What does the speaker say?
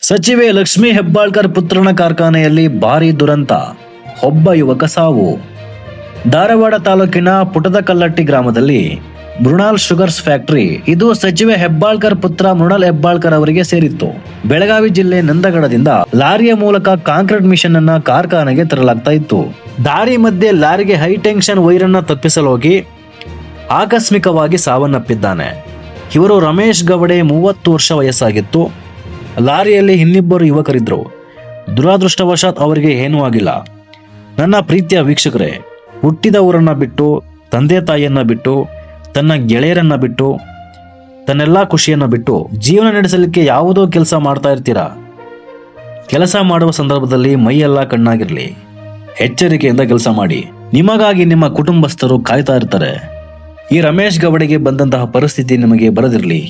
ಸಚಿವೆ ಲಕ್ಷ್ಮೀ ಹೆಬ್ಬಾಳ್ಕರ್ ಪುತ್ರನ ಕಾರ್ಖಾನೆಯಲ್ಲಿ ಭಾರೀ ದುರಂತ, ಒಬ್ಬ ಯುವಕ ಸಾವು. ಧಾರವಾಡ ತಾಲೂಕಿನ ಪುಟದಕಲ್ಲಟ್ಟಿ ಗ್ರಾಮದಲ್ಲಿ ಮೃಣಾಲ್ ಶುಗರ್ಸ್ ಫ್ಯಾಕ್ಟರಿ, ಇದು ಸಚಿವೆ ಹೆಬ್ಬಾಳ್ಕರ್ ಪುತ್ರ ಮೃಣಾಲ್ ಹೆಬ್ಬಾಳ್ಕರ್ ಅವರಿಗೆ ಸೇರಿತ್ತು. ಬೆಳಗಾವಿ ಜಿಲ್ಲೆ ನಂದಗಡದಿಂದ ಲಾರಿಯ ಮೂಲಕ ಕಾಂಕ್ರೀಟ್ ಮಿಷನ್ ಅನ್ನ ಕಾರ್ಖಾನೆಗೆ ತರಲಾಗ್ತಾ ಇತ್ತು. ದಾರಿ ಮಧ್ಯೆ ಲಾರಿಗೆ ಹೈ ಟೆನ್ಷನ್ ವೈರನ್ನ ತಪ್ಪಿಸಲು ಹೋಗಿ ಆಕಸ್ಮಿಕವಾಗಿ ಸಾವನ್ನಪ್ಪಿದ್ದಾನೆ. ಇವರು ರಮೇಶ್ ಗವಡೆ, 30 ವರ್ಷ ವಯಸ್ಸಾಗಿತ್ತು. ಲಾರಿಯಲ್ಲಿ ಇನ್ನಿಬ್ಬರು ಯುವಕರಿದ್ರು. ದುರಾದೃಷ್ಟವಶಾತ್ ಅವರಿಗೆ ಏನೂ ಆಗಿಲ್ಲ. ನನ್ನ ಪ್ರೀತಿಯ ವೀಕ್ಷಕರೇ, ಹುಟ್ಟಿದ ಊರನ್ನ ಬಿಟ್ಟು, ತಂದೆ ತಾಯಿಯನ್ನ ಬಿಟ್ಟು, ತನ್ನ ಗೆಳೆಯರನ್ನ ಬಿಟ್ಟು, ತನ್ನೆಲ್ಲ ಖುಷಿಯನ್ನ ಬಿಟ್ಟು ಜೀವನ ನಡೆಸಲಿಕ್ಕೆ ಯಾವುದೋ ಕೆಲಸ ಮಾಡ್ತಾ ಇರ್ತೀರಾ. ಕೆಲಸ ಮಾಡುವ ಸಂದರ್ಭದಲ್ಲಿ ಮೈಯೆಲ್ಲ ಕಣ್ಣಾಗಿರ್ಲಿ, ಎಚ್ಚರಿಕೆಯಿಂದ ಕೆಲಸ ಮಾಡಿ. ನಿಮಗಾಗಿ ನಿಮ್ಮ ಕುಟುಂಬಸ್ಥರು ಕಾಯ್ತಾ ಇರ್ತಾರೆ. ಈ ರಮೇಶ್ ಗವಡೆಗೆ ಬಂದಂತಹ ಪರಿಸ್ಥಿತಿ ನಿಮಗೆ ಬರದಿರಲಿ.